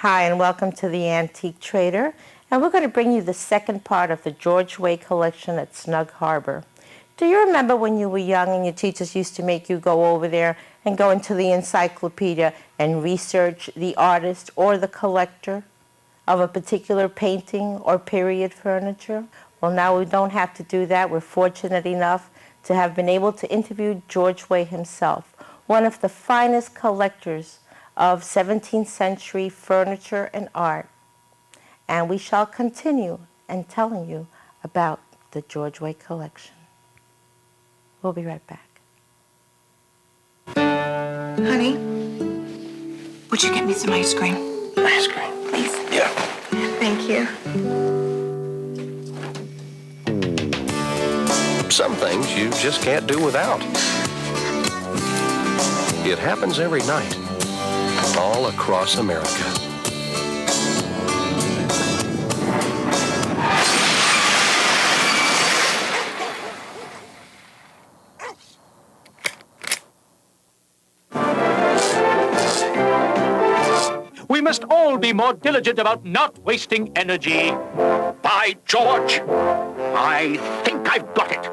Hi, and welcome to the Antique Trader. And we're going to bring you the second part of the George Way collection at Snug Harbor. Do you remember when you were young and your teachers used to make you go over there and go into the encyclopedia and research the artist or the collector of a particular painting or period furniture? Well, now we don't have to do that. We're fortunate enough to have been able to interview George Way himself, one of the finest collectors of 17th century furniture and art. And we shall continue in telling you about the George Way collection. We'll be right back. Honey, would you get me some ice cream? Ice cream? Please. Yeah. Thank you. Some things you just can't do without. It happens every night, all across America. We must all be more diligent about not wasting energy. By George, I think I've got it.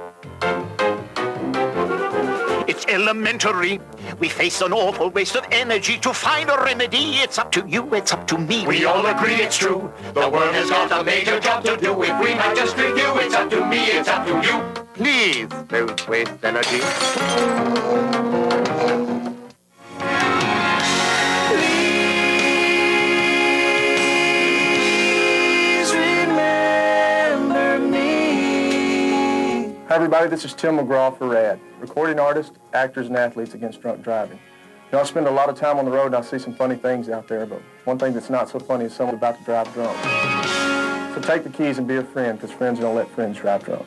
It's elementary. We face an awful waste of energy. To find a remedy, it's up to you, it's up to me. We all agree it's true. The world has got a major job to do. If we might just review, it's up to me, it's up to you. Please don't waste energy. Hi everybody, this is Tim McGraw for RAD, recording artists, actors, and athletes against drunk driving. You know, I spend a lot of time on the road and I see some funny things out there, but one thing that's not so funny is someone about to drive drunk. So take the keys and be a friend, because friends don't let friends drive drunk.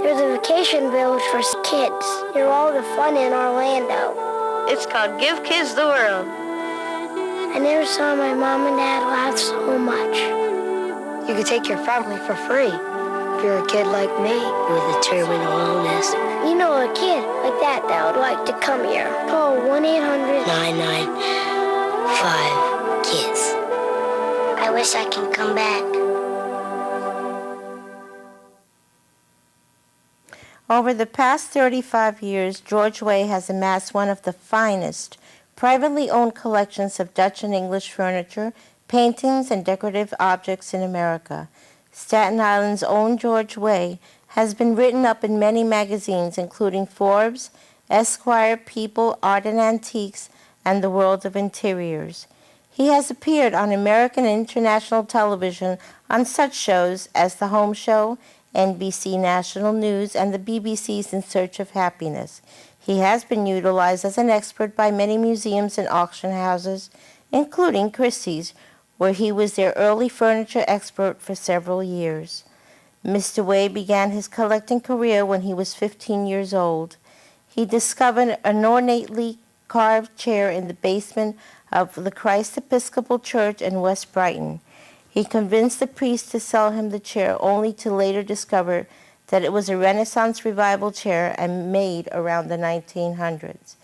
There's a vacation village for kids near all the fun in Orlando. It's called Give Kids the World. I never saw my mom and dad laugh so much. You could take your family for free if you're a kid like me with a terminal illness. You know a kid like that would like to come here. Call 1-800-995-KIDS. I wish I can come back. Over the past 35 years, George Way has amassed one of the finest privately owned collections of Dutch and English furniture, paintings, and decorative objects in America. Staten Island's own George Way has been written up in many magazines, including Forbes, Esquire, People, Art and Antiques, and The World of Interiors. He has appeared on American and international television on such shows as The Home Show, NBC National News, and the BBC's In Search of Happiness. He has been utilized as an expert by many museums and auction houses, including Christie's, where he was their early furniture expert for several years. Mr. Way began his collecting career when he was 15 years old. He discovered an ornately carved chair in the basement of the Christ Episcopal Church in West Brighton. He convinced the priest to sell him the chair, only to later discover that it was a Renaissance revival chair and made around the 1900s.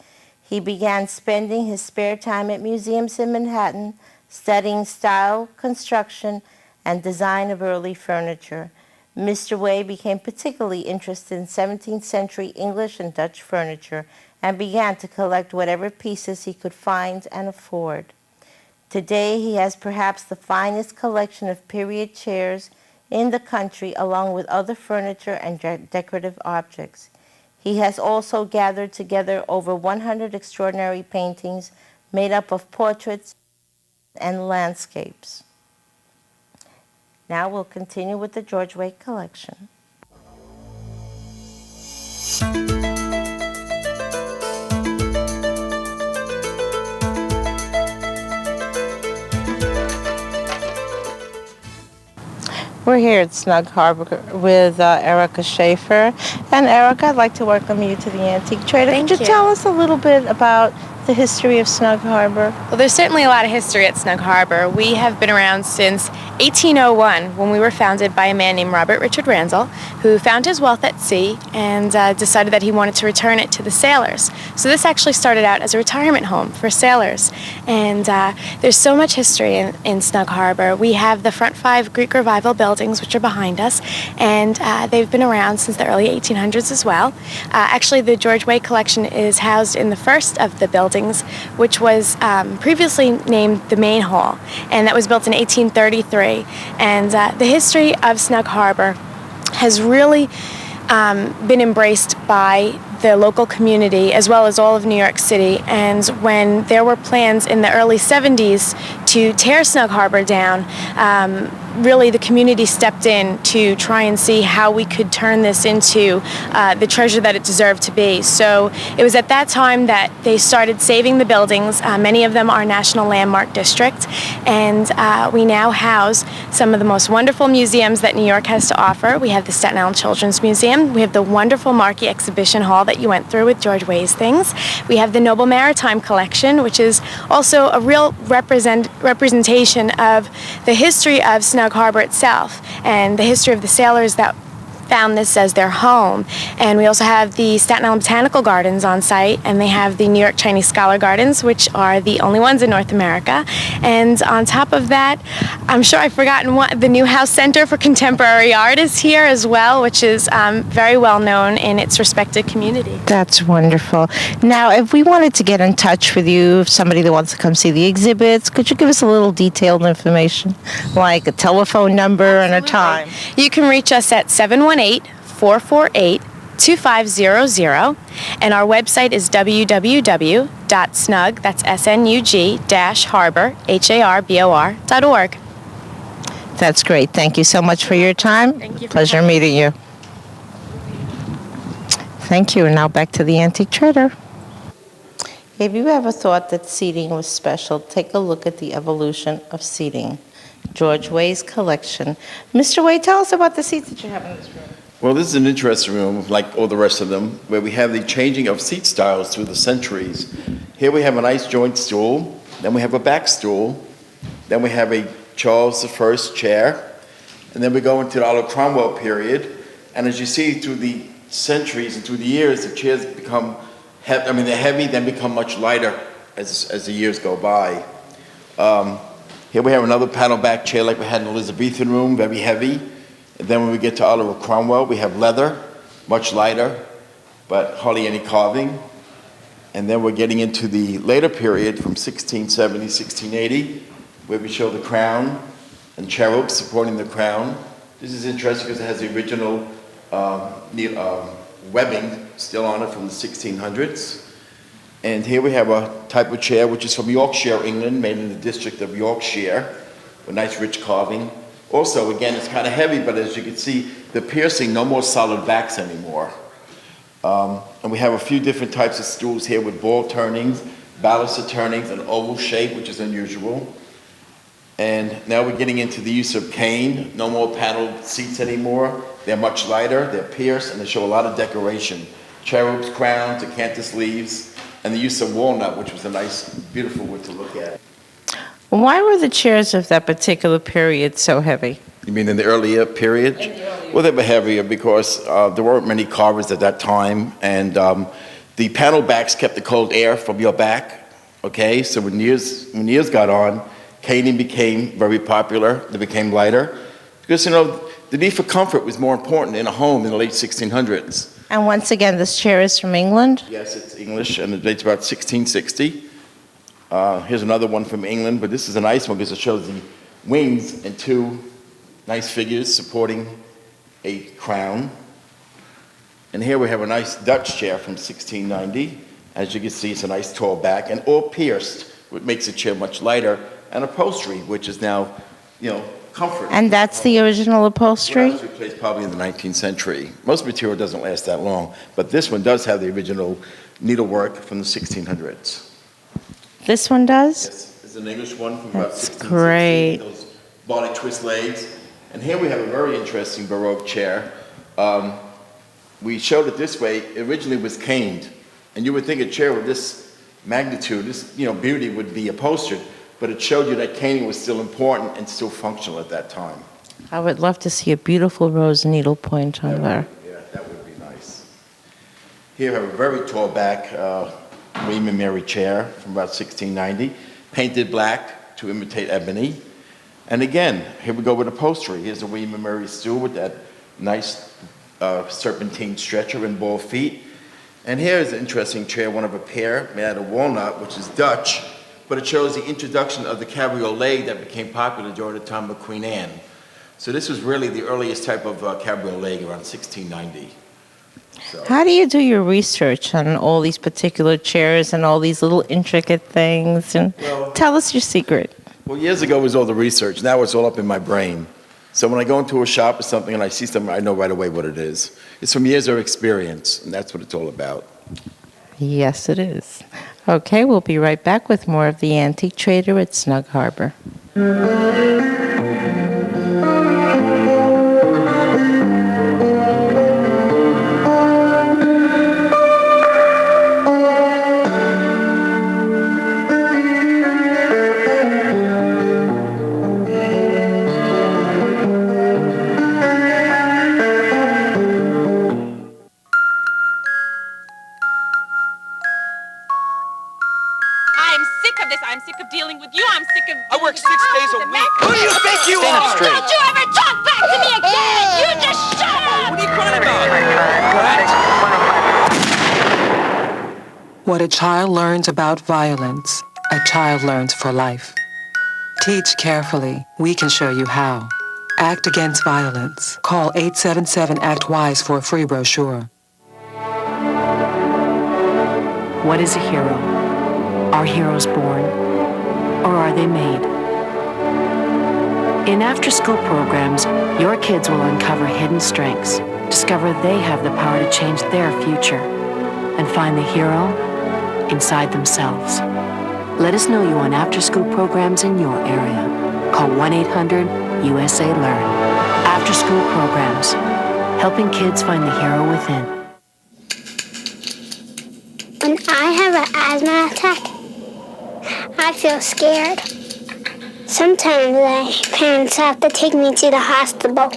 He began spending his spare time at museums in Manhattan, studying style, construction, and design of early furniture. Mr. Way became particularly interested in 17th century English and Dutch furniture and began to collect whatever pieces he could find and afford. Today, he has perhaps the finest collection of period chairs in the country, along with other furniture and decorative objects. He has also gathered together over 100 extraordinary paintings made up of portraits and landscapes. Now we'll continue with the George Way collection. We're here at Snug Harbor with Erica Schaefer. And Erica, I'd like to welcome you to the Antique Trader. Thank Could you you. tell us a little bit about the history of Snug Harbor? Well, there's certainly a lot of history at Snug Harbor. We have been around since 1801, when we were founded by a man named Robert Richard Ransell, who found his wealth at sea and decided that he wanted to return it to the sailors. So this actually started out as a retirement home for sailors. And there's so much history in Snug Harbor. We have the front 5 Greek Revival buildings, which are behind us, and they've been around since the early 1800s as well. Actually, the George Way collection is housed in the first of the buildings, which was previously named the Main Hall, and that was built in 1833. And the history of Snug Harbor has really been embraced by the local community as well as all of New York City. And when there were plans in the early 70s to tear Snug Harbor down, really the community stepped in to try and see how we could turn this into the treasure that it deserved to be. So it was at that time that they started saving the buildings. Many of them are National Landmark District, and we now house some of the most wonderful museums that New York has to offer. We have the Staten Island Children's Museum. We have the wonderful Markey Exhibition Hall that you went through with George Way's things. We have the Noble Maritime Collection, which is also a real representation of the history of Snug Harbor itself and the history of the sailors that found this as their home. And we also have the Staten Island Botanical Gardens on site, and they have the New York Chinese Scholar Gardens, which are the only ones in North America. And on top of that, I'm sure I've forgotten what, the Newhouse Center for Contemporary Art is here as well, which is very well known in its respected community. That's wonderful. Now, if we wanted to get in touch with you, if somebody that wants to come see the exhibits, could you give us a little detailed information, like a telephone number and a time? You can reach us at 718-448-2500, and our website is www.snug, that's snug-harbor, harbor.org. That's great. Thank you so much for your time. Thank you for Pleasure having me. meeting you. Thank you. And now back to the Antique Trader. If you ever thought that seating was special, take a look at the evolution of seating. George Way's collection. Mr. Way, tell us about the seats that you have in this room. Well, this is an interesting room, like all the rest of them, where we have the changing of seat styles through the centuries. Here we have a nice joint stool, then we have a back stool, then we have a Charles I chair, and then we go into the Oliver Cromwell period. And as you see through the centuries and through the years, the chairs become, they're heavy, then become much lighter as the years go by. Here we have another panel back chair like we had in the Elizabethan room, very heavy. And then when we get to Oliver Cromwell, we have leather, much lighter, but hardly any carving. And then we're getting into the later period from 1670, 1680, where we show the crown and cherubs supporting the crown. This is interesting because it has the original webbing still on it from the 1600s. And here we have a type of chair which is from Yorkshire, England, made in the district of Yorkshire, with nice rich carving. Also, again, it's kind of heavy, but as you can see, the piercing, no more solid backs anymore. And we have a few different types of stools here with ball turnings, baluster turnings, an oval shape, which is unusual. And now we're getting into the use of cane, no more paneled seats anymore. They're much lighter, they're pierced, and they show a lot of decoration. Cherubs, crowns, acanthus leaves, and the use of walnut, which was a nice, beautiful wood to look at. Why were the chairs of that particular period so heavy? You mean in the earlier period? Well, they were heavier because there weren't many carvers at that time, and the panel backs kept the cold air from your back, okay? So when years got on, caning became very popular. They became lighter because, the need for comfort was more important in a home in the late 1600s. And once again, this chair is from England? Yes, it's English, and it dates about 1660. Here's another one from England, but this is a nice one because it shows the wings and two nice figures supporting a crown. And here we have a nice Dutch chair from 1690. As you can see, it's a nice tall back and all pierced, which makes the chair much lighter, and upholstery, which is now, comfort. And that's the original upholstery? Well, that was replaced probably in the 19th century. Most material doesn't last that long, but this one does have the original needlework from the 1600s. This one does? Yes, it's an English one from about That's 1660. great. Those body twist legs. And here we have a very interesting Baroque chair. We showed it this way. It originally was caned. And you would think a chair with this magnitude, this, beauty would be upholstered, but it showed you that caning was still important and still functional at that time. I would love to see a beautiful rose needlepoint on there. Yeah, that would be nice. Here we have a very tall back William and Mary chair from about 1690, painted black to imitate ebony. And again, here we go with upholstery. Here's a William and Mary stool with that nice serpentine stretcher and ball feet. And here's an interesting chair, one of a pair made out of walnut, which is Dutch, but it shows the introduction of the cabriolet that became popular during the time of Queen Anne. So this was really the earliest type of cabriolet around 1690. So. How do you do your research on all these particular chairs and all these little intricate things? And tell us your secret. Well, years ago was all the research. Now it's all up in my brain. So when I go into a shop or something and I see something, I know right away what it is. It's from years of experience, and that's what it's all about. Yes, it is. Okay, we'll be right back with more of the Antique Trader at Snug Harbor. I'm sick of dealing with you. I'm sick of... I work 6 days a week. Who do you think you Stand up are? straight. Don't you ever talk back to me again! You just shut up! What are you crying about? What a child learns about violence, a child learns for life. Teach carefully. We can show you how. Act Against Violence. Call 877-ACT-WISE for a free brochure. What is a hero? Are heroes born, or are they made? In after-school programs, your kids will uncover hidden strengths, discover they have the power to change their future, and find the hero inside themselves. Let us know you on after-school programs in your area. Call 1-800-USA-LEARN. After-school programs, helping kids find the hero within. When I have an asthma attack, I feel scared. Sometimes my parents have to take me to the hospital.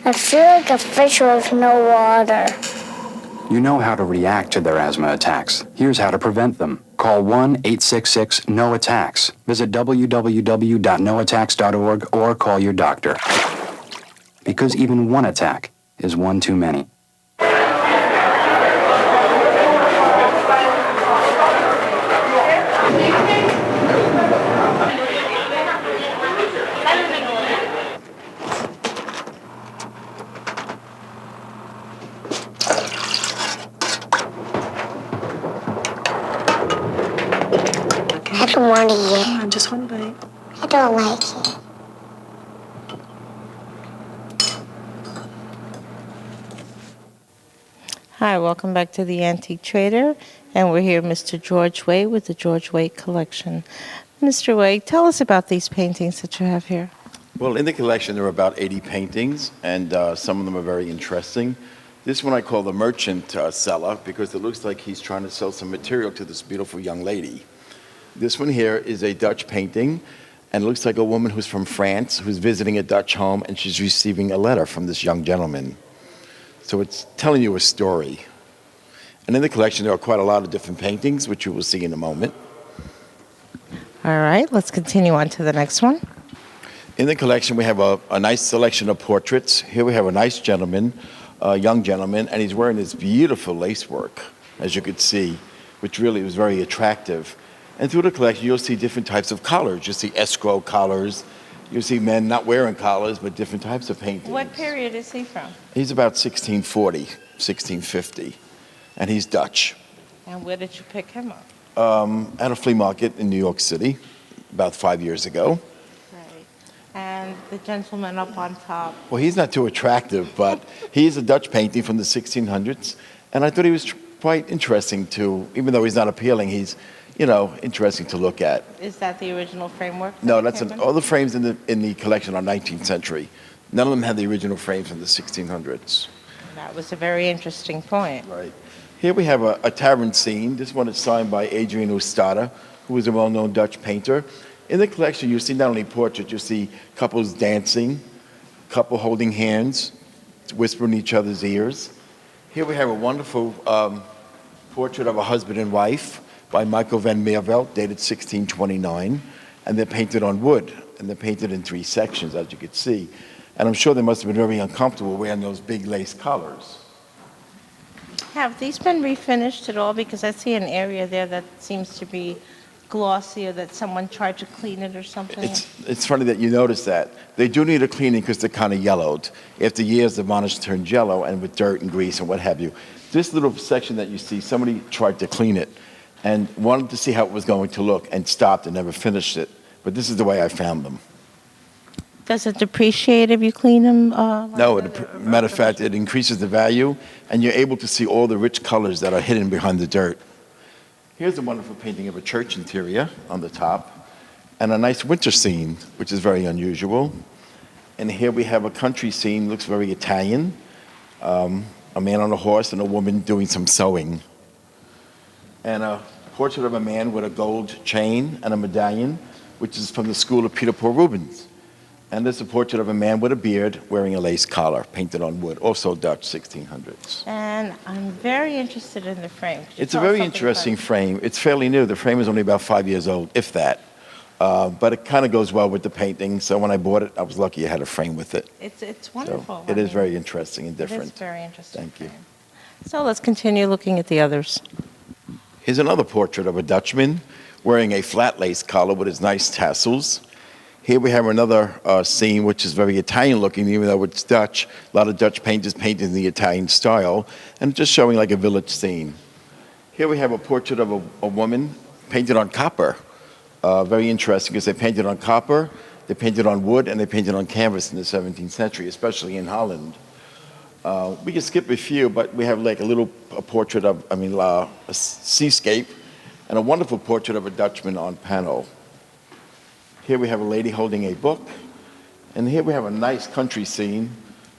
I feel like a fish with no water. You know how to react to their asthma attacks. Here's how to prevent them. Call 1-866-NO-ATTACKS. Visit www.noattacks.org or call your doctor. Because even one attack is one too many. I don't want to eat. Come on, just one bite. I don't like it. Hi, welcome back to the Antique Trader, and we're here with Mr. George Way with the George Way Collection. Mr. Way, tell us about these paintings that you have here. Well, in the collection, there are about 80 paintings, and some of them are very interesting. This one I call the merchant seller because it looks like he's trying to sell some material to this beautiful young lady. This one here is a Dutch painting, and it looks like a woman who's from France who's visiting a Dutch home, and she's receiving a letter from this young gentleman. So it's telling you a story. And in the collection, there are quite a lot of different paintings, which you will see in a moment. All right, let's continue on to the next one. In the collection, we have a nice selection of portraits. Here we have a nice gentleman, a young gentleman, and he's wearing this beautiful lace work, as you could see, which really was very attractive. And through the collection, you'll see different types of collars. You'll see escrow collars. You'll see men not wearing collars, but different types of paintings. What period is he from? He's about 1640, 1650, and he's Dutch. And where did you pick him up? At a flea market in New York City about 5 years ago. Right. And the gentleman up on top? Well, he's not too attractive, but he's a Dutch painting from the 1600s, and I thought he was quite interesting to, even though he's not appealing, he's, you know, interesting to look at. Is that the original framework? No, that's all the frames in the collection are 19th century. None of them have the original frames from the 1600s. That was a very interesting point. Right. Here we have a tavern scene. This one is signed by Adrian Oestada, who is a well-known Dutch painter. In the collection, you see not only portraits, you see couples dancing, couple holding hands, whispering in each other's ears. Here we have a wonderful portrait of a husband and wife by Michael van Meervelt, dated 1629, and they're painted on wood, and they're painted in 3 sections, as you can see. And I'm sure they must have been very uncomfortable wearing those big lace collars. Have these been refinished at all? Because I see an area there that seems to be glossy, or that someone tried to clean it or something. It's funny that you notice that. They do need a cleaning because they're kind of yellowed. After years, the varnish turned yellow, and with dirt and grease and what have you. This little section that you see, somebody tried to clean it and wanted to see how it was going to look and stopped and never finished it. But this is the way I found them. Does it depreciate if you clean them? No, matter of fact, it increases the value, and you're able to see all the rich colors that are hidden behind the dirt. Here's a wonderful painting of a church interior on the top, and a nice winter scene, which is very unusual. And here we have a country scene, looks very Italian. A man on a horse and a woman doing some sewing. And a portrait of a man with a gold chain and a medallion, which is from the school of Peter Paul Rubens. And there's a portrait of a man with a beard wearing a lace collar, painted on wood, also Dutch, 1600s. And I'm very interested in the frame. It's a very interesting frame. It's fairly new. The frame is only about 5 years old, if that. But it kind of goes well with the painting. So when I bought it, I was lucky I had a frame with it. It's wonderful. So it is very interesting and different. It is very interesting. Thank you. So let's continue looking at the others. Here's another portrait of a Dutchman wearing a flat lace collar with his nice tassels. Here we have another scene which is very Italian looking, even though it's Dutch. A lot of Dutch painters painted in the Italian style, and just showing like a village scene. Here we have a portrait of a woman painted on copper. Very interesting because they painted on copper, they painted on wood, and they painted on canvas in the 17th century, especially in Holland. We can skip a few, but we have like a portrait of, a seascape, and a wonderful portrait of a Dutchman on panel. Here we have a lady holding a book, and here we have a nice country scene.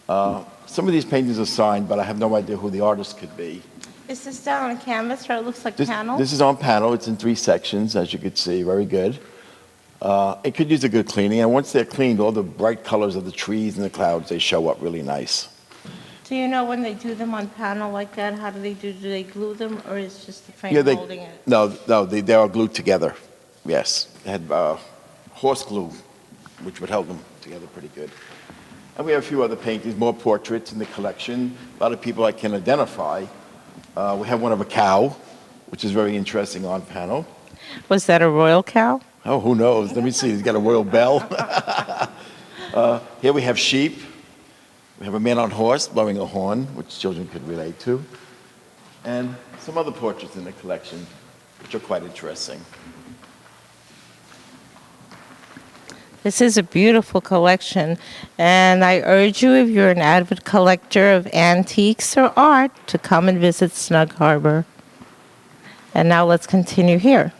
Some of these paintings are signed, but I have no idea who the artist could be. Is this down on canvas, or it looks like panel? This is on panel. It's in 3 sections, as you can see. Very good. It could use a good cleaning, and once they're cleaned, all the bright colors of the trees and the clouds, they show up really nice. Do you know when they do them on panel like that, how do they glue them, or is just the frame Yeah, holding it? No, they are glued together. Yes, they had horse glue, which would hold them together pretty good. And we have a few other paintings, more portraits in the collection. A lot of people I can identify. We have one of a cow, which is very interesting on panel. Was that a royal cow? Oh, who knows? Let me see. He's got a royal bell. Here we have sheep. We have a man on horse blowing a horn, which children could relate to. And some other portraits in the collection, which are quite interesting. This is a beautiful collection, and I urge you, if you're an avid collector of antiques or art, to come and visit Snug Harbor. And now let's continue here.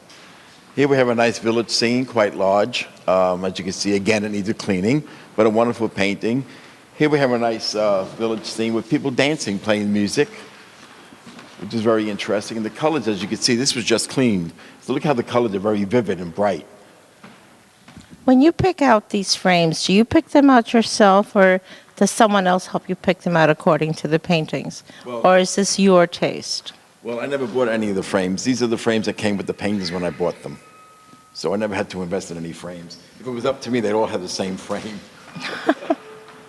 Here we have a nice village scene, quite large. As you can see, again, it needs a cleaning, but a wonderful painting. Here we have a nice village scene with people dancing, playing music, which is very interesting. And the colors, as you can see, this was just cleaned. So look how the colors are very vivid and bright. When you pick out these frames, do you pick them out yourself, or does someone else help you pick them out according to the paintings? Or is this your taste? Well, I never bought any of the frames. These are the frames that came with the paintings when I bought them. So I never had to invest in any frames. If it was up to me, they'd all have the same frame.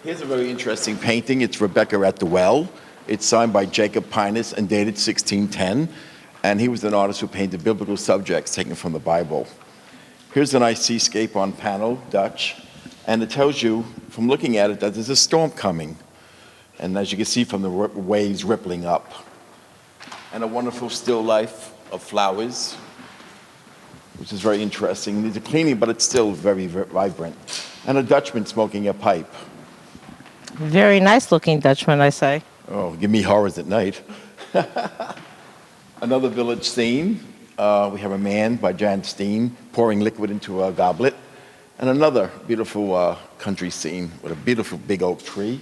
Here's a very interesting painting. It's Rebecca at the Well. It's signed by Jacob Pinus and dated 1610. And he was an artist who painted biblical subjects taken from the Bible. Here's a nice seascape on panel, Dutch. And it tells you, from looking at it, that there's a storm coming. And as you can see from the waves rippling up. And a wonderful still life of flowers, which is very interesting. It needs a cleaning, but it's still very, very vibrant. And a Dutchman smoking a pipe. Very nice looking Dutchman, I say. Oh, give me horrors at night. Another village scene. We have a man by Jan Steen pouring liquid into a goblet. And another beautiful country scene with a beautiful big oak tree.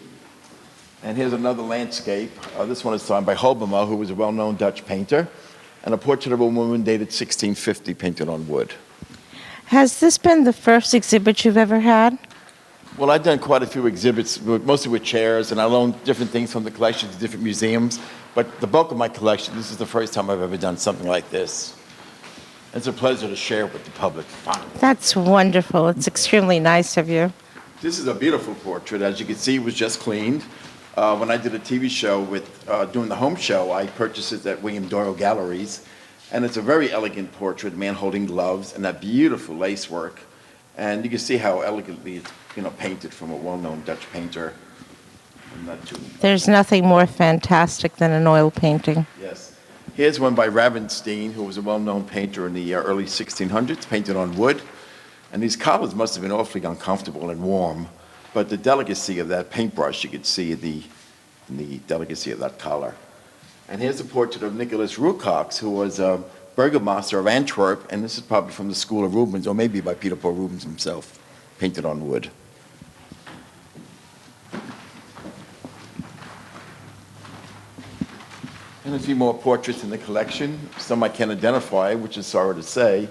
And here's another landscape. This one is signed by Hobbema, who was a well-known Dutch painter, and a portrait of a woman dated 1650, painted on wood. Has this been the first exhibit you've ever had? Well, I've done quite a few exhibits, mostly with chairs, and I loaned different things from the collection to different museums. But the bulk of my collection, this is the first time I've ever done something like this. It's a pleasure to share with the public. That's wonderful. It's extremely nice of you. This is a beautiful portrait. As you can see, it was just cleaned. When I did a TV show doing the home show, I purchased it at William Doyle Galleries. And it's a very elegant portrait, man holding gloves, and that beautiful lace work. And you can see how elegantly it's painted from a well-known Dutch painter. There's nothing more fantastic than an oil painting. Yes. Here's one by Ravenstein, who was a well-known painter in the early 1600s, painted on wood. And these collars must have been awfully uncomfortable and warm. But the delicacy of that paintbrush, you could see the delicacy of that collar. And here's a portrait of Nicholas Roelcox, who was a burgomaster of Antwerp, and this is probably from the school of Rubens, or maybe by Peter Paul Rubens himself, painted on wood. And a few more portraits in the collection. Some I can't identify, which is sorry to say,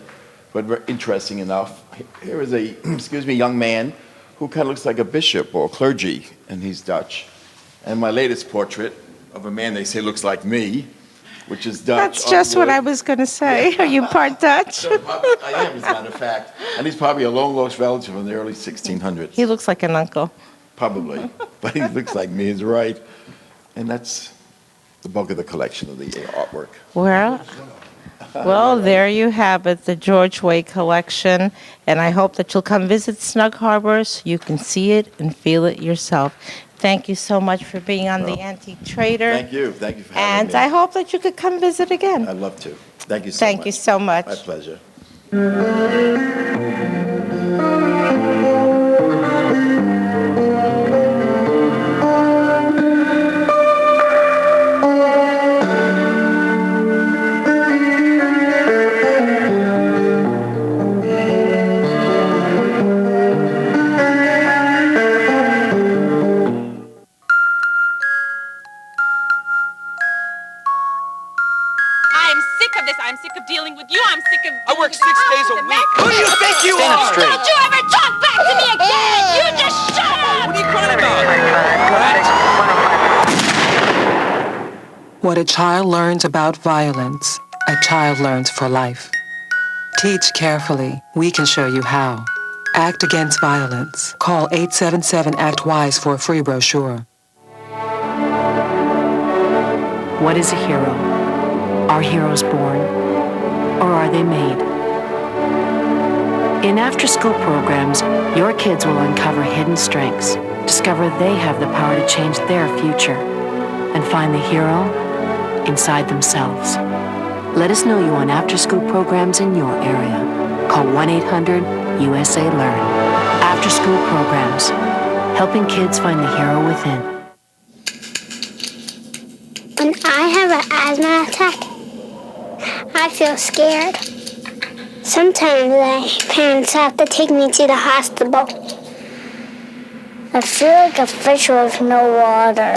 but very interesting enough. Here is a, young man who kind of looks like a bishop or clergy, and he's Dutch. And my latest portrait of a man they say looks like me, which is Dutch. That's just what I was going to say. Are you part Dutch? I am, as a matter of fact. And he's probably a long-lost relative in the early 1600s. He looks like an uncle. Probably. But he looks like me, he's right. And that's the bulk of the collection of the artwork. Well, there you have it, the George Way collection. And I hope that you'll come visit Snug Harbor so you can see it and feel it yourself. Thank you so much for being on the Antique Trader. Thank you. Thank you for having me. And I hope that you could come visit again. I'd love to. Thank you so much. Thank you so much. My pleasure. I'm sick of dealing with you. I'm sick of... I work 6 days a week. Who do you think you Stand are? up straight. Don't you ever talk back to me again! You just shut up! What are you crying about? What a child learns about violence, a child learns for life. Teach carefully. We can show you how. Act against violence. Call 877-ACT-WISE for a free brochure. What is a hero? Are heroes born, or are they made? In after-school programs, your kids will uncover hidden strengths, discover they have the power to change their future, and find the hero inside themselves. Let us know you on after-school programs in your area. Call 1-800-USA-LEARN. After-school programs, helping kids find the hero within. When I have an asthma attack, I feel scared. Sometimes my parents have to take me to the hospital. I feel like a fish with no water.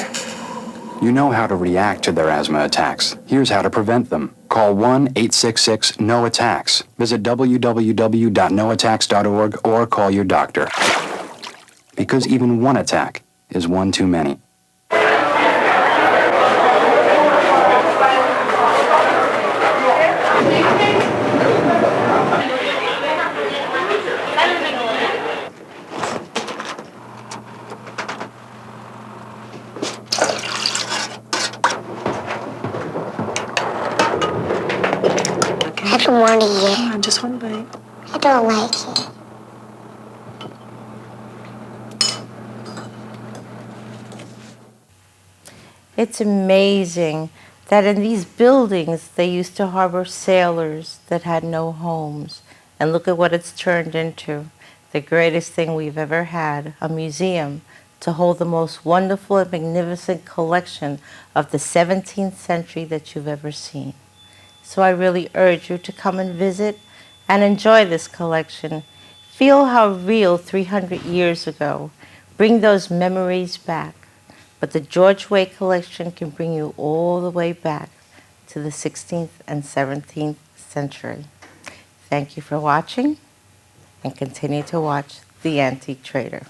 You know how to react to their asthma attacks. Here's how to prevent them. Call 1-866-NO-ATTACKS. Visit www.noattacks.org or call your doctor. Because even one attack is one too many. I don't want to eat. Come on, just one bite. I don't like it. It's amazing that in these buildings they used to harbor sailors that had no homes. And look at what it's turned into. The greatest thing we've ever had, a museum to hold the most wonderful and magnificent collection of the 17th century that you've ever seen. So I really urge you to come and visit and enjoy this collection. Feel how real 300 years ago. Bring those memories back. but the George Way collection can bring you all the way back to the 16th and 17th century. Thank you for watching, and continue to watch The Antique Trader.